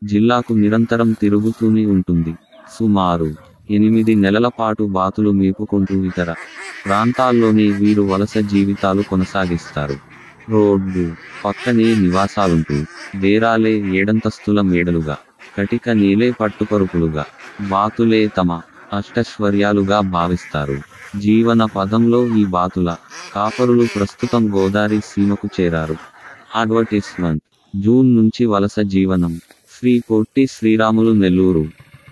జిల్లాకు నిరంతరం తిరుగుతూనే ఉంటుంది. సుమారు 8 నెలల పాటు బాతులు మేపుకుంటూ ఇతర ప్రాంతాల్లోనే వీరు వలస జీవితాలు కొనసాగిస్తారు. రోడ్డు పక్కనే నివాసాలుంటూ డేరాలే ఏడంతస్తుల మేడలుగా, కటిక నేలే పట్టుపరుపులుగా, బాతులే తమ అష్టైశ్వర్యాలుగా భావిస్తారు. జీవన పదంలో ఈ బాతుల కాపరులు ప్రస్తుతం గోదావరి సీమకు చేరారు. అడ్వర్టైజ్మెంట్. జూన్ నుంచి వలస జీవనం. శ్రీ పొట్టి శ్రీరాములు నెల్లూరు,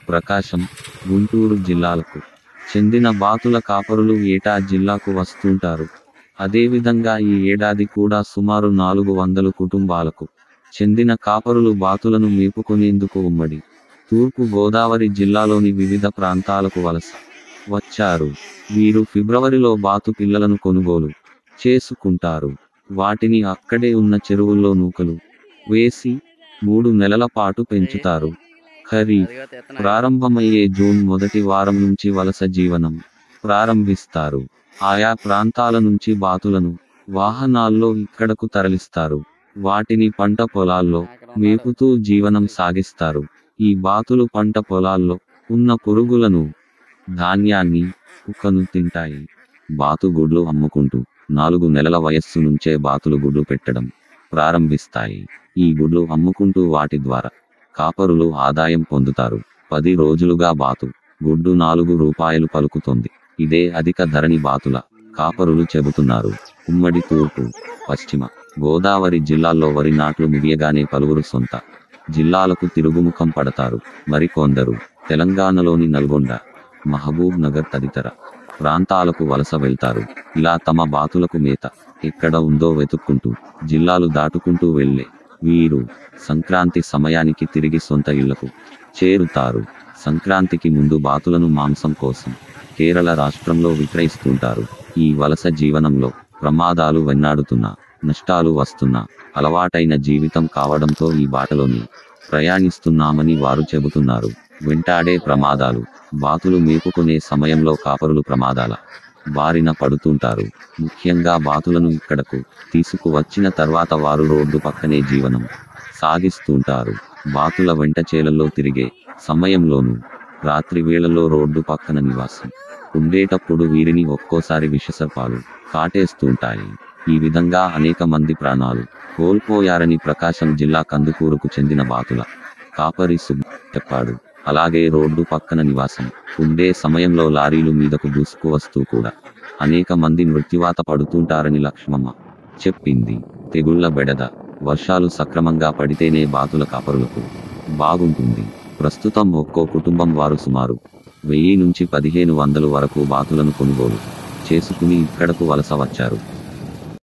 ప్రకాశం, గుంటూరు జిల్లాలకు చెందిన బాతుల కాపరులు ఏటా జిల్లాకు వస్తుంటారు. అదేవిధంగా ఈ ఏడాది కూడా సుమారు 400 కుటుంబాలకు చెందిన కాపరులు బాతులను మేపుకొనేందుకు ఉమ్మడి తూర్పు గోదావరి జిల్లాలోని వివిధ ప్రాంతాలకు వలస వచ్చారు. వీరు ఫిబ్రవరిలో బాతు పిల్లలను కొనుగోలు చేసుకుంటారు. వాటిని అక్కడే ఉన్న చెరువుల్లో నూకలు వేసి 3 నెలల పాటు పెంచుతారు. ఖరీఫ్ ప్రారంభమయ్యే జూన్ మొదటి వారం నుంచి వలస జీవనం ప్రారంభిస్తారు. ఆయా ప్రాంతాల నుంచి బాతులను వాహనాల్లో ఇక్కడకు తరలిస్తారు. వాటిని పంట పొలాల్లో మేపుతూ జీవనం సాగిస్తారు. ఈ బాతులు పంట పొలాల్లో ఉన్న పురుగులను, ధాన్యాన్ని, కుక్కను తింటాయి. బాతు గుడ్లు అమ్ముకుంటూ 4 నెలల వయస్సు నుంచే బాతులు గుడ్లు పెట్టడం ప్రారంభిస్తాయి. ఈ గుడ్లు అమ్ముకుంటూ వాటి ద్వారా కాపరులు ఆదాయం పొందుతారు. 10 రోజులుగా బాతు గుడ్డు 4 రూపాయలు పలుకుతోంది. ఇదే అధిక ధరని బాతుల కాపరులు చెబుతున్నారు. ఉమ్మడి తూర్పు, పశ్చిమ గోదావరి జిల్లాల్లో వరి నాట్లు ముగియగానే పలువురు సొంత జిల్లాలకు తిరుగుముఖం పడతారు. మరికొందరు తెలంగాణలోని నల్గొండ, మహబూబ్ నగర్ తదితర ప్రాంతాలకు వలస వెళ్తారు. ఇలా తమ బాతులకు మేత ఎక్కడ ఉందో వెతుక్కుంటూ జిల్లాలు దాటుకుంటూ వెళ్ళే వీరు సంక్రాంతి సమయానికి తిరిగి సొంత ఇళ్లకు చేరుతారు. సంక్రాంతికి ముందు బాతులను మాంసం కోసం కేరళ రాష్ట్రంలో విక్రయిస్తుంటారు. ఈ వలస జీవనంలో ప్రమాదాలు వెన్నాడుతున్నా, నష్టాలు వస్తున్నా అలవాటైన జీవితం కావడంతో ఈ బాటలోనే ప్రయాణిస్తున్నామని వారు చెబుతున్నారు. వెంటాడే ప్రమాదాలు. బాతులు మేపుకునే సమయంలో కాపరులు ప్రమాదాల బారిన పడుతుంటారు. ముఖ్యంగా బాతులను ఇక్కడకు తీసుకువచ్చిన తర్వాత వారు రోడ్డు పక్కనే జీవనం సాగిస్తుంటారు. బాతుల వెంట చేలల్లో తిరిగే సమయంలోనూ, రాత్రి వేళల్లో రోడ్డు పక్కన నివాసం ఉండేటప్పుడు వీరిని ఒక్కోసారి విషసర్పాలు కాటేస్తుంటాయి. ఈ విధంగా అనేక మంది ప్రాణాలు కోల్పోయారని ప్రకాశం జిల్లా కందుకూరుకు చెందిన బాతుల కాపరి చెప్పాడు. అలాగే రోడ్డు పక్కన నివాసం ఉండే సమయంలో లారీలు మీదకు దూసుకువస్తూ కూడా అనేక మంది మృత్యువాత పడుతుంటారని లక్ష్మమ్మ చెప్పింది. తెగుళ్ల బెడద. వర్షాలు సక్రమంగా పడితేనే బాతుల కాపరులకు బాగుంటుంది. ప్రస్తుతం ఒక్కో కుటుంబం వారు సుమారు 1000 నుంచి 1500 వరకు బాతులను కొనుగోలు చేసుకుని ఇక్కడకు వలస వచ్చారు.